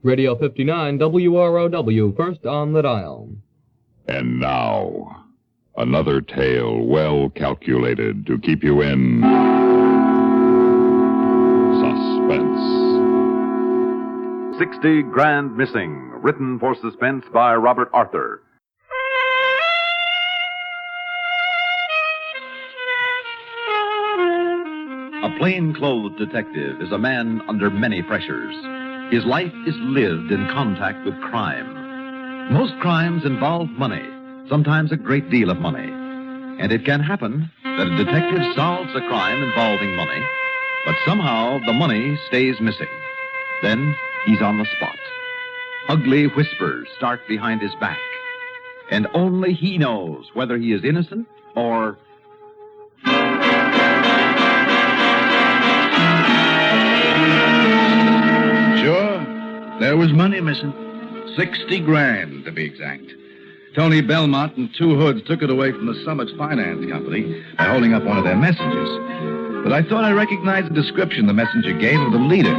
Radio 59 WROW, first on the dial. And now, another tale well calculated to keep you in suspense. 60 Grand Missing, written for Suspense by Robert Arthur. A plainclothes detective is a man under many pressures. His life is lived in contact with crime. Most crimes involve money, sometimes a great deal of money. And it can happen that a detective solves a crime involving money, but somehow the money stays missing. Then he's on the spot. Ugly whispers start behind his back, and only he knows whether he is innocent or... Sure, there was money missing. 60 grand, to be exact. Tony Belmont and two hoods took it away from the Summits Finance Company by holding up one of their messengers. But I thought I recognized the description the messenger gave of the leader,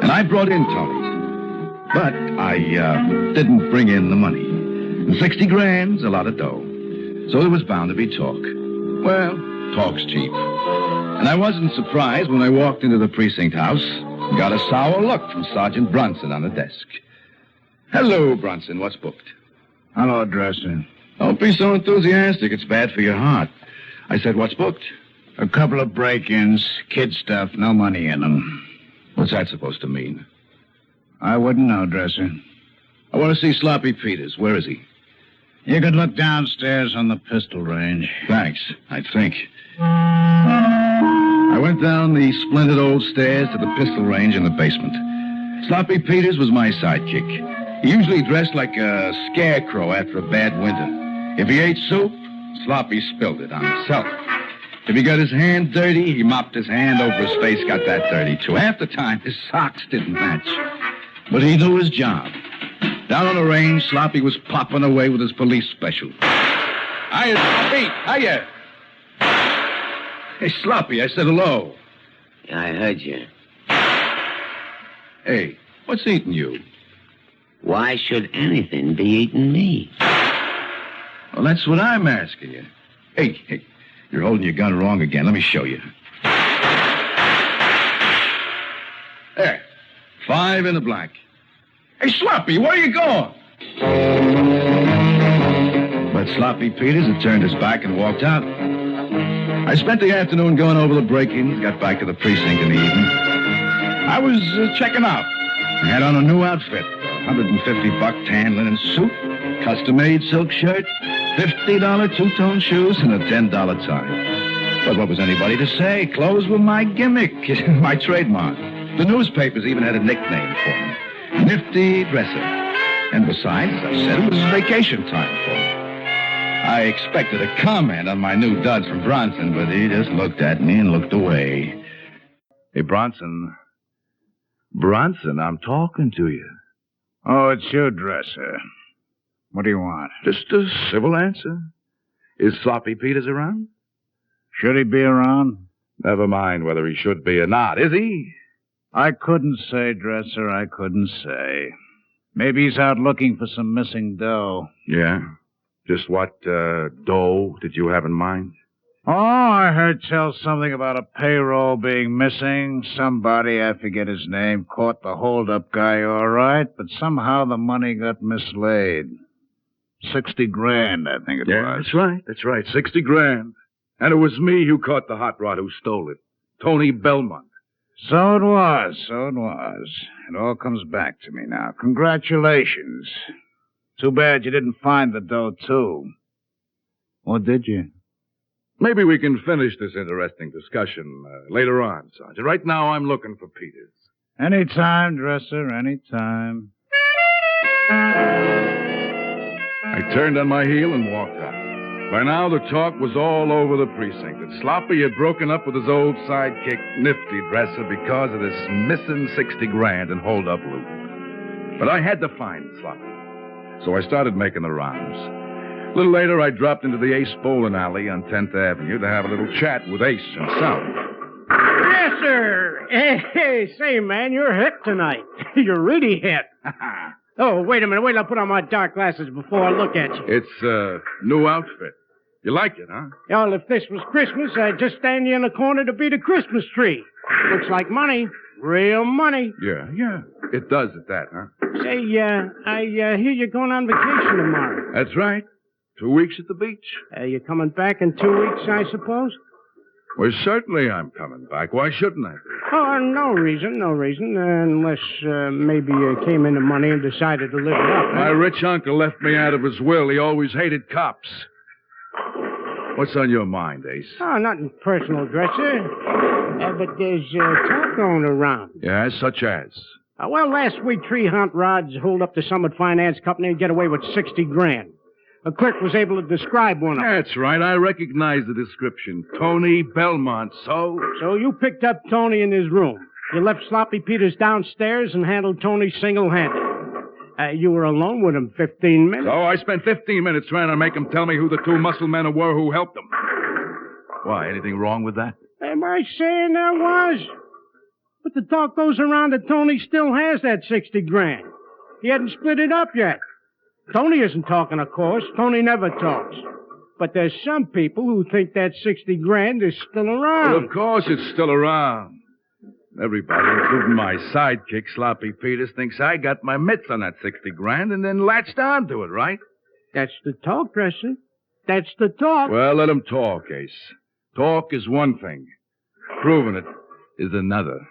and I brought in Tony. But I didn't bring in the money. And 60 grand's a lot of dough, so there was bound to be talk. Well, talk's cheap. And I wasn't surprised when I walked into the precinct house and got a sour look from Sergeant Brunson on the desk. Hello, Brunson. What's booked? Hello, Dresser. Don't be so enthusiastic. It's bad for your heart. I said, what's booked? A couple of break-ins, kid stuff, no money in them. What's that supposed to mean? I wouldn't know, Dresser. I want to see Sloppy Peters. Where is he? You could look downstairs on the pistol range. Thanks, I think. I went down the splendid old stairs to the pistol range in the basement. Sloppy Peters was my sidekick. He usually dressed like a scarecrow after a bad winter. If he ate soup, Sloppy spilled it on himself. If he got his hand dirty, he mopped his hand over his face, got that dirty, too. Half the time, his socks didn't match. But he knew his job. Down on the range, Sloppy was popping away with his police special. Hiya, Sloppy. Hiya. Hey, Sloppy, I said hello. I heard you. Hey, what's eating you? Why should anything be eating me? Well, that's what I'm asking you. Hey, you're holding your gun wrong again. Let me show you. There. 5 in the black. Hey, Sloppy, where are you going? But Sloppy Peters had turned his back and walked out. I spent the afternoon going over the break-ins, got back to the precinct in the evening. I was checking out. I had on a new outfit, $150 tan linen suit, custom-made silk shirt, $50 two-tone shoes, and a $10 tie. But what was anybody to say? Clothes were my gimmick, my trademark. The newspapers even had a nickname for me, Nifty Dresser. And besides, I said it was vacation time for me. I expected a comment on my new duds from Bronson, but he just looked at me and looked away. Hey, Bronson. Bronson, I'm talking to you. Oh, it's you, Dresser. What do you want? Just a civil answer. Is Sloppy Peters around? Should he be around? Never mind whether he should be or not, is he? I couldn't say, Dresser, I couldn't say. Maybe he's out looking for some missing dough. Yeah? Just what dough did you have in mind? Oh, I heard tell something about a payroll being missing. Somebody, I forget his name, caught the hold-up guy all right, but somehow the money got mislaid. 60 grand, I think it was. That's right, 60 grand. And it was me who caught the hot rod who stole it. Tony Belmont. So it was. It all comes back to me now. Congratulations. Too bad you didn't find the dough, too. Or did you? Maybe we can finish this interesting discussion later on, Sergeant. Right now, I'm looking for Peters. Anytime, Dresser, anytime. I turned on my heel and walked out. By now, the talk was all over the precinct that Sloppy had broken up with his old sidekick, Nifty Dresser, because of this missing 60 grand in hold-up loot. But I had to find Sloppy. So I started making the rounds. A little later, I dropped into the Ace Bowling Alley on 10th Avenue to have a little chat with Ace himself. Yes, sir. Hey, say, man, you're hip tonight. You're really hip. Oh, wait a minute. Wait till I put on my dark glasses before I look at you. It's a new outfit. You like it, huh? Well, if this was Christmas, I'd just stand you in the corner to be the Christmas tree. Looks like money. Real money. Yeah. It does at that, huh? Say, I hear you're going on vacation tomorrow. That's right. 2 weeks at the beach. You coming back in 2 weeks, I suppose? Well, certainly I'm coming back. Why shouldn't I be? Oh, no reason. Unless maybe you came into money and decided to live it up. My rich uncle left me out of his will. He always hated cops. What's on your mind, Ace? Oh, nothing personal, Dresser. But there's talk going around. Yeah, such as? Well, last week, Tree Hunt Rods holed up the Summit Finance Company and get away with 60 grand. A clerk was able to describe one of them. That's right. I recognize the description. Tony Belmont. So you picked up Tony in his room. You left Sloppy Peters downstairs and handled Tony single-handed. You were alone with him 15 minutes. So I spent 15 minutes trying to make him tell me who the 2 muscle men were who helped him. Why, anything wrong with that? Am I saying there was? But the talk goes around that Tony still has that 60 grand. He hadn't split it up yet. Tony isn't talking, of course. Tony never talks. But there's some people who think that 60 grand is still around. Well, of course it's still around. Everybody, including my sidekick, Sloppy Peters, thinks I got my mitts on that 60 grand and then latched onto it, right? That's the talk, Dresser. That's the talk. Well, let him talk, Ace. Talk is one thing. Proving it is another.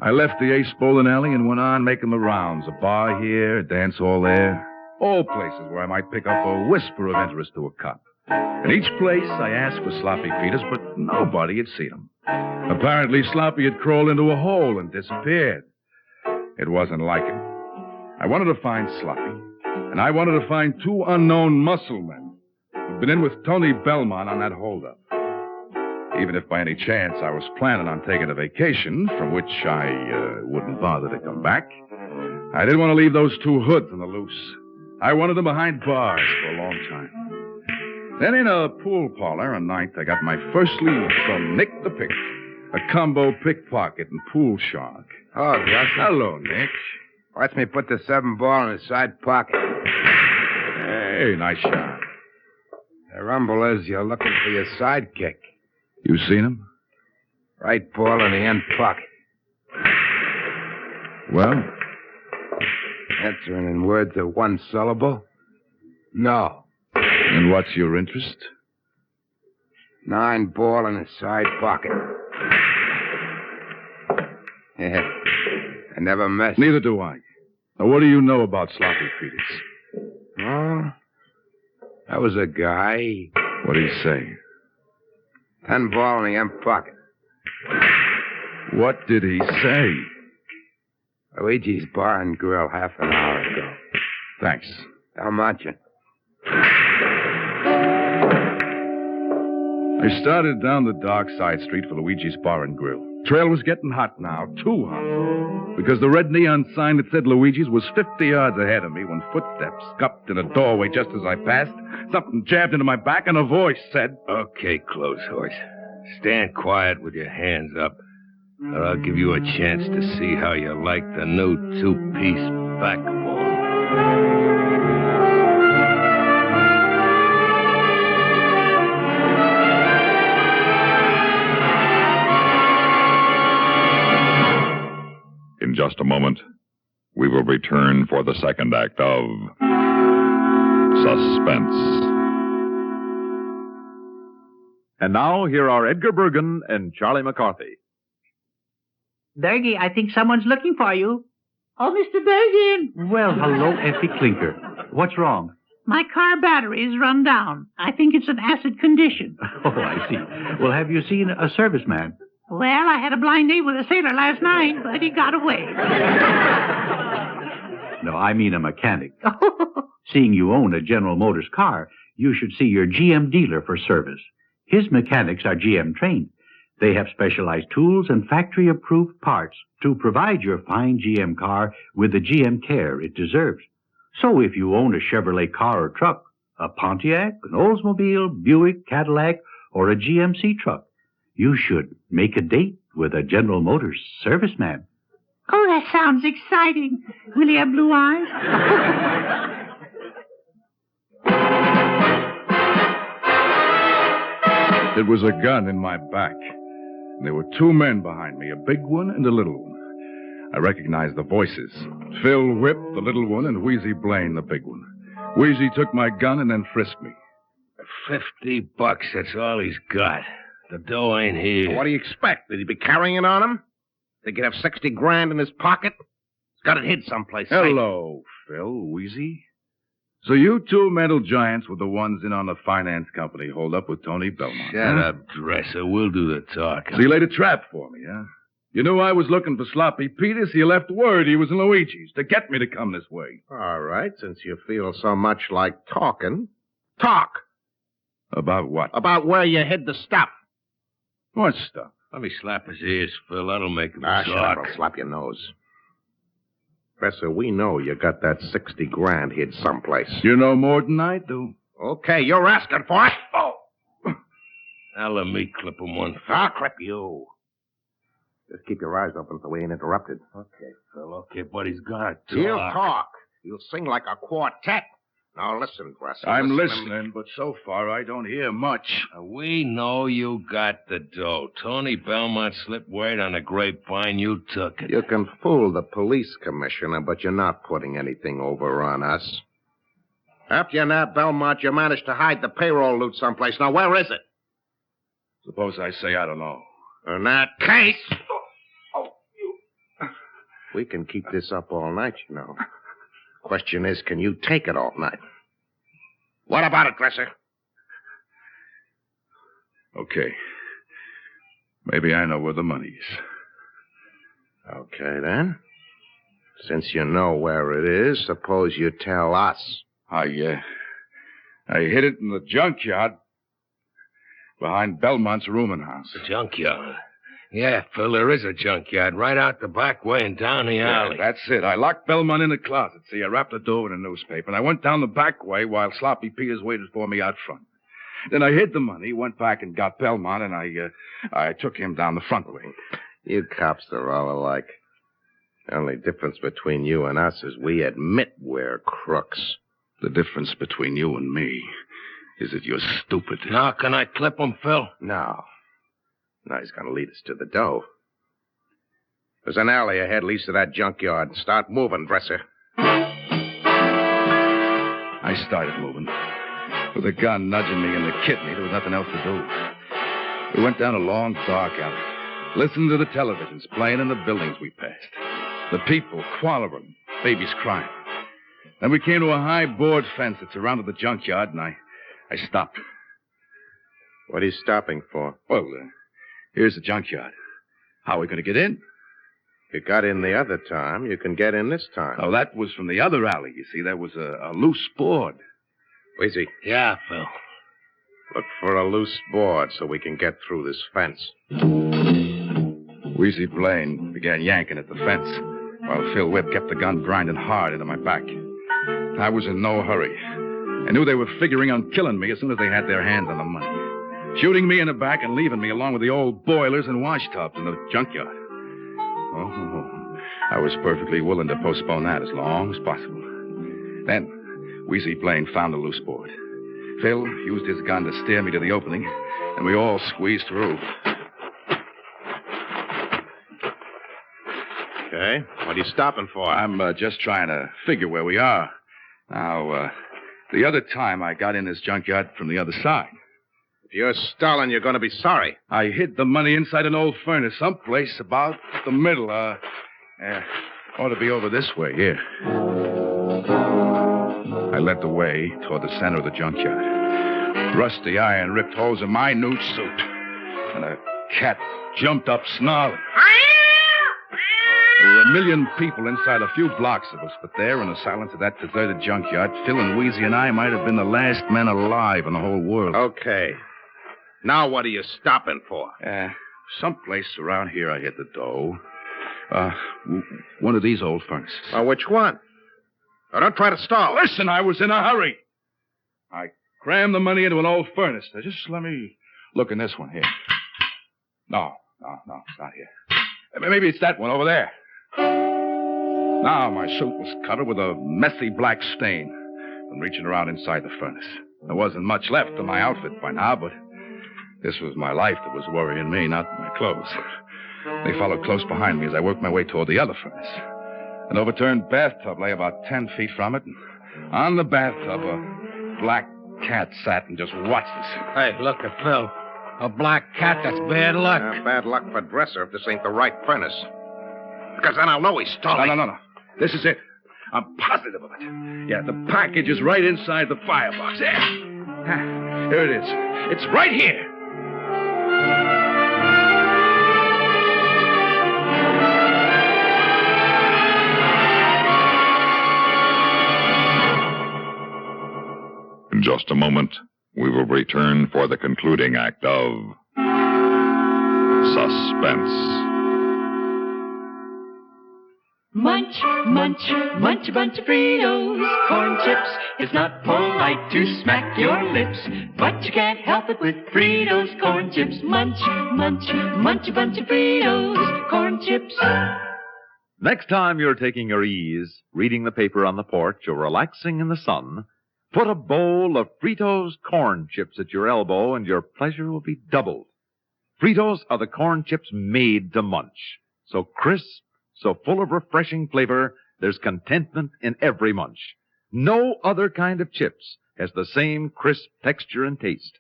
I left the Ace bowling alley and went on making the rounds. A bar here, a dance hall there. All places where I might pick up a whisper of interest to a cop. At each place, I asked for Sloppy Peters, but nobody had seen him. Apparently, Sloppy had crawled into a hole and disappeared. It wasn't like him. I wanted to find Sloppy, and I wanted to find 2 unknown muscle men who'd been in with Tony Belmont on that holdup. Even if by any chance I was planning on taking a vacation, from which I wouldn't bother to come back, I didn't want to leave those 2 hoods on the loose. I wanted them behind bars for a long time. Then in a pool parlor on 9th, I got my first lead from Nick the Pick, a combo pickpocket and pool shark. Oh, Dresser. Hello, Nick. Watch me put the 7 ball in his side pocket. Hey, nice shot. The rumble is you're looking for your sidekick. You seen him? Right ball in the end pocket. Well? Answering in words of 1 syllable? No. And what's your interest? 9 ball in his side pocket. Yeah. I never miss. Neither do I. Now, what do you know about Sloppy Peters? Oh, that was a guy. What did he say? 10 ball in the end pocket. What did he say? Luigi's Bar and Grill half an hour ago. Thanks. How much? I started down the dark side street for Luigi's Bar and Grill. Trail was getting hot now, too hot. Because the red neon sign that said Luigi's was 50 yards ahead of me when footsteps scuffed in a doorway just as I passed. Something jabbed into my back and a voice said, Okay, close horse. Stand quiet with your hands up, or I'll give you a chance to see how you like the new 2-piece backbone. In just a moment, we will return for the second act of Suspense. And now, here are Edgar Bergen and Charlie McCarthy. Bergie, I think someone's looking for you. Oh, Mr. Bergen. Well, hello, Effie Clinker. What's wrong? My car battery is run down. I think it's an acid condition. Oh, I see. Well, have you seen a serviceman? Well, I had a blind date with a sailor last night, but he got away. No, I mean a mechanic. Seeing you own a General Motors car, you should see your GM dealer for service. His mechanics are GM trained. They have specialized tools and factory-approved parts to provide your fine GM car with the GM care it deserves. So if you own a Chevrolet car or truck, a Pontiac, an Oldsmobile, Buick, Cadillac, or a GMC truck, you should make a date with a General Motors serviceman. Oh, that sounds exciting. Will he have blue eyes? There was a gun in my back. And there were two men behind me, a big one and a little one. I recognized the voices. Phil Whip, the little one, and Wheezy Blaine, the big one. Wheezy took my gun and then frisked me. $50, that's all he's got. The dough ain't here. What do you expect? Did he be carrying it on him? Think he'd have 60 grand in his pocket? He's got it hid someplace. Hello, Phil, Wheezy. So you two mental giants were the ones in on the finance company hold up with Tony Belmont. Shut up, Dresser. We'll do the talking. So you laid a trap for me, huh? You knew I was looking for Sloppy Peters, so you left word he was in Luigi's to get me to come this way. All right, since you feel so much like talking, talk. About what? About where you hid the stuff. What stuff? Let me slap his ears, Phil. That'll make him Shut talk. up, I'll slap your nose. Professor, we know you got that 60 grand hid someplace. You know more than I do. Okay, you're asking for it. Oh. Now let me clip him one. I'll clip you. Just keep your eyes open so we ain't interrupted. Okay, Phil. Okay, but he's got to talk. He'll talk. He'll sing like a quartet. Now listen, Dresser. I'm listening, but so far I don't hear much. We know you got the dough. Tony Belmont slipped word on the grapevine. You took it. You can fool the police commissioner, but you're not putting anything over on us. After you nabbed Belmont, you managed to hide the payroll loot someplace. Now, where is it? Suppose I say I don't know. In that case... We can keep this up all night, you know. Question is, can you take it all night? What about it, Dresser? Okay. Maybe I know where the money is. Okay, then. Since you know where it is, suppose you tell us. I hid it in the junkyard behind Belmont's rooming house. The junkyard? Yeah, Phil, there is a junkyard right out the back way and down the alley. Yeah, that's it. I locked Belmont in the closet. See, I wrapped the door with a newspaper, and I went down the back way while Sloppy Peters waited for me out front. Then I hid the money, went back and got Belmont, and I took him down the front way. You cops are all alike. The only difference between you and us is we admit we're crooks. The difference between you and me is that you're stupid. Now, can I clip him, Phil? No. Now he's going to lead us to the dough. There's an alley ahead leads to that junkyard. Start moving, Dresser. I started moving. With the gun nudging me and the kidney, there was nothing else to do. We went down a long, dark alley. Listened to the televisions playing in the buildings we passed. The people quarreling, babies crying. Then we came to a high board fence that surrounded the junkyard, and I stopped. What are you stopping for? Well, here's the junkyard. How are we going to get in? You got in the other time. You can get in this time. Oh, that was from the other alley, you see. There was a loose board. Wheezy. Yeah, Phil. Look for a loose board so we can get through this fence. Wheezy Blaine began yanking at the fence, while Phil Whip kept the gun grinding hard into my back. I was in no hurry. I knew they were figuring on killing me as soon as they had their hands on the money. Shooting me in the back and leaving me along with the old boilers and wash tubs in the junkyard. Oh, I was perfectly willing to postpone that as long as possible. Then, Wheezy Blaine found a loose board. Phil used his gun to steer me to the opening, and we all squeezed through. Okay. What are you stopping for? I'm just trying to figure where we are. Now, the other time I got in this junkyard from the other side. If you're stalling, you're going to be sorry. I hid the money inside an old furnace someplace about the middle. Ought to be over this way, here. I led the way toward the center of the junkyard. Rusty iron ripped holes in my new suit. And a cat jumped up snarling. There were a million people inside a few blocks of us, but there in the silence of that deserted junkyard, Phil and Wheezy and I might have been the last men alive in the whole world. Okay. Now what are you stopping for? Someplace around here I hid the dough. One of these old furnaces. Which one? Now, don't try to stall. Listen, I was in a hurry. I crammed the money into an old furnace. Now, just let me look in this one here. No, No, it's not here. Maybe it's that one over there. Now my suit was covered with a messy black stain from reaching around inside the furnace. There wasn't much left of my outfit by now, but this was my life that was worrying me, not my clothes. They followed close behind me as I worked my way toward the other furnace. An overturned bathtub lay about 10 feet from it, and on the bathtub, a black cat sat and just watched us. Hey, look at Phil. A black cat, that's bad luck. Bad luck for Dresser if this ain't the right furnace. Because then I'll know he's stalling. No. This is it. I'm positive of it. Yeah, the package is right inside the firebox. Here it is. It's right here. In just a moment, we will return for the concluding act of Suspense. Munch, munch, munch a bunch of Fritos, corn chips. It's not polite to smack your lips, but you can't help it with Fritos, corn chips. Munch, munch, munch a bunch of Fritos, corn chips. Next time you're taking your ease, reading the paper on the porch, or relaxing in the sun, put a bowl of Fritos corn chips at your elbow and your pleasure will be doubled. Fritos are the corn chips made to munch. So crisp, so full of refreshing flavor, there's contentment in every munch. No other kind of chips has the same crisp texture and taste.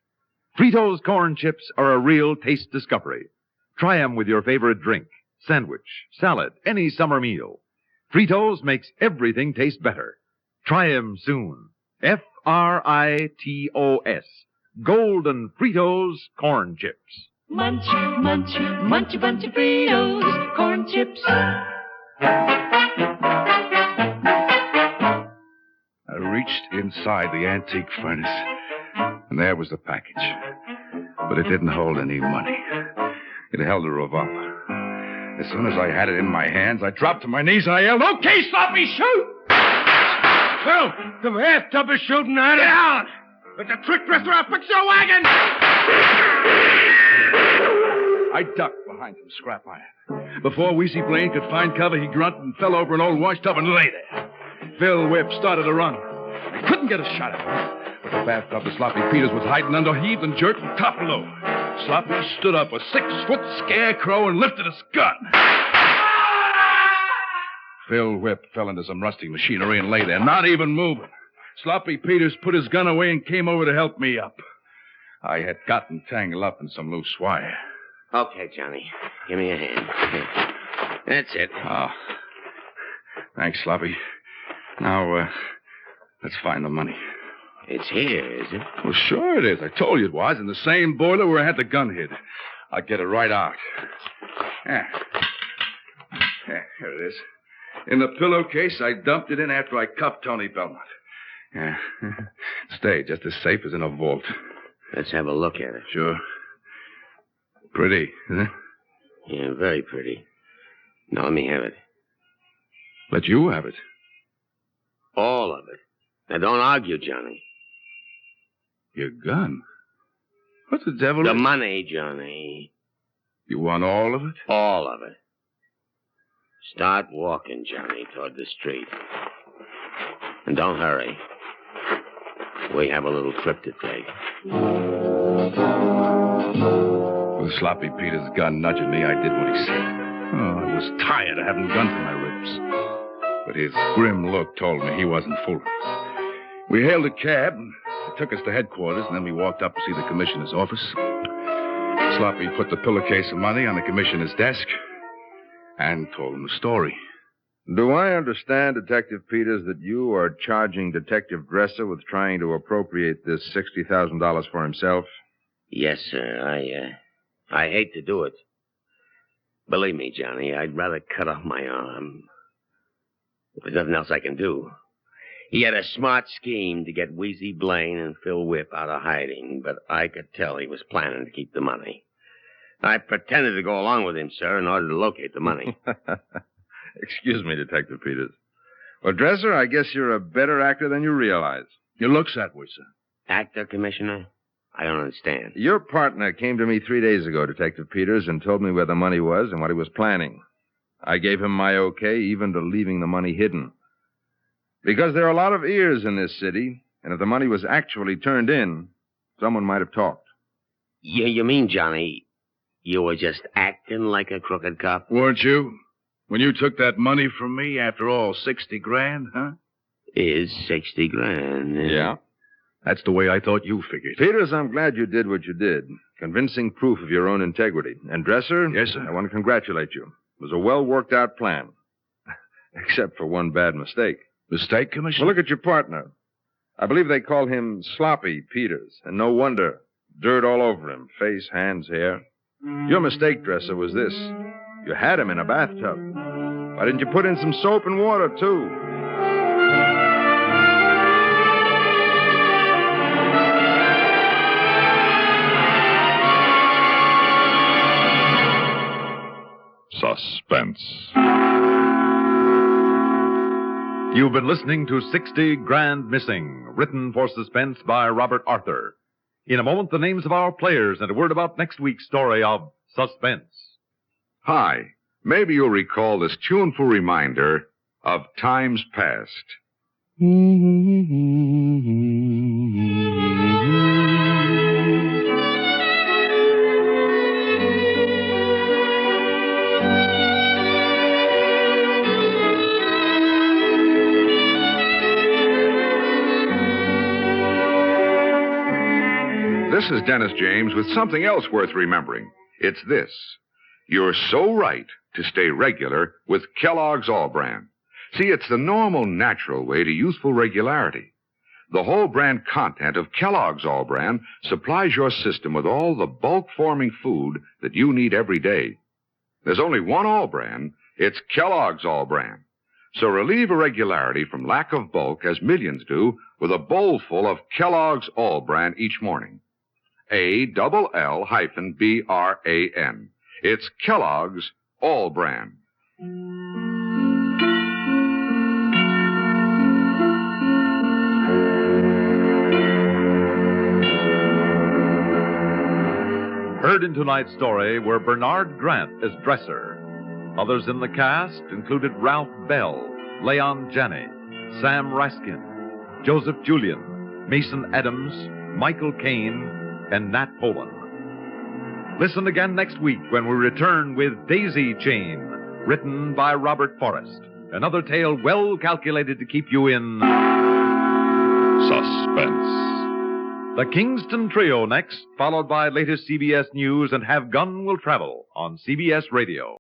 Fritos corn chips are a real taste discovery. Try them with your favorite drink, sandwich, salad, any summer meal. Fritos makes everything taste better. Try them soon. Fritos. Golden Fritos corn chips. Munch, munch, munch a bunch of Fritos, corn chips. I reached inside the antique furnace, and there was the package. But it didn't hold any money. It held a revolver. As soon as I had it in my hands, I dropped to my knees and I yelled, "Okay, Sloppy, shoot!" Phil, the bathtub is shooting at us. Get down! It's a trick, Dresser. I'll fix your wagon! I ducked behind some scrap iron. Before Wheezy Blaine could find cover, he grunted and fell over an old wash tub and lay there. Phil Whip started to run. I couldn't get a shot at him. But the bathtub that Sloppy Peters was hiding under heaved and jerked and toppled over. Sloppy stood up, a 6-foot scarecrow, and lifted his gun. Phil Whip fell into some rusty machinery and lay there, not even moving. Sloppy Peters put his gun away and came over to help me up. I had gotten tangled up in some loose wire. Okay, Johnny. Give me a hand. Here. That's it. Oh. Thanks, Sloppy. Now, let's find the money. It's here, is it? Well, sure it is. I told you it was. In the same boiler where I had the gun hid. I'll get it right out. Yeah, here it is. In the pillowcase, I dumped it in after I cuffed Tony Belmont. Yeah. Stay just as safe as in a vault. Let's have a look at it. Sure. Pretty, isn't it? Yeah, very pretty. Now let me have it. Let you have it. All of it. Now don't argue, Johnny. Your gun? What the devil The is... money, Johnny. You want all of it? All of it. Start walking, Johnny, toward the street. And don't hurry. We have a little trip to take. With Sloppy Peters' gun nudging me, I did what he said. Oh, I was tired of having guns in my ribs. But his grim look told me he wasn't fooling. We hailed a cab, and it took us to headquarters, and then we walked up to see the commissioner's office. Sloppy put the pillowcase of money on the commissioner's desk and told him the story. Do I understand, Detective Peters, that you are charging Detective Dresser with trying to appropriate this $60,000 for himself? Yes, sir. I hate to do it. Believe me, Johnny, I'd rather cut off my arm. There's nothing else I can do. He had a smart scheme to get Wheezy Blaine and Phil Whip out of hiding, but I could tell he was planning to keep the money. I pretended to go along with him, sir, in order to locate the money. Excuse me, Detective Peters. Well, Dresser, I guess you're a better actor than you realize. Your looks that way, sir. Actor, Commissioner? I don't understand. Your partner came to me 3 days ago, Detective Peters, and told me where the money was and what he was planning. I gave him my okay, even to leaving the money hidden. Because there are a lot of ears in this city, and if the money was actually turned in, someone might have talked. You mean, Johnny, you were just acting like a crooked cop? Weren't you? When you took that money from me, after all, 60 grand, huh? Is 60 grand. Yeah? That's the way I thought you figured. Peters, I'm glad you did what you did. Convincing proof of your own integrity. And Dresser? Yes, sir? I want to congratulate you. It was a well-worked-out plan. Except for one bad mistake. Mistake, Commissioner? Well, look at your partner. I believe they call him Sloppy Peters. And no wonder. Dirt all over him. Face, hands, hair. Your mistake, Dresser, was this. You had him in a bathtub. Why didn't you put in some soap and water, too? Suspense. You've been listening to 60 Grand Missing, written for Suspense by Robert Arthur. In a moment, the names of our players and a word about next week's story of Suspense. Hi. Maybe you'll recall this tuneful reminder of times past. This is Dennis James with something else worth remembering. It's this. You're so right to stay regular with Kellogg's All-Bran. See, it's the normal, natural way to useful regularity. The whole brand content of Kellogg's All-Bran supplies your system with all the bulk-forming food that you need every day. There's only one All-Bran. It's Kellogg's All-Bran. So relieve irregularity from lack of bulk, as millions do, with a bowl full of Kellogg's All-Bran each morning. ALL-BRAN. It's Kellogg's All-Bran. Heard in tonight's story were Bernard Grant as Dresser. Others in the cast included Ralph Bell, Leon Janney, Sam Raskin, Joseph Julian, Mason Adams, Michael Caine, and Nat Poland. Listen again next week when we return with Daisy Chain, written by Robert Forrest. Another tale well calculated to keep you in Suspense. The Kingston Trio next, followed by latest CBS News and Have Gun Will Travel on CBS Radio.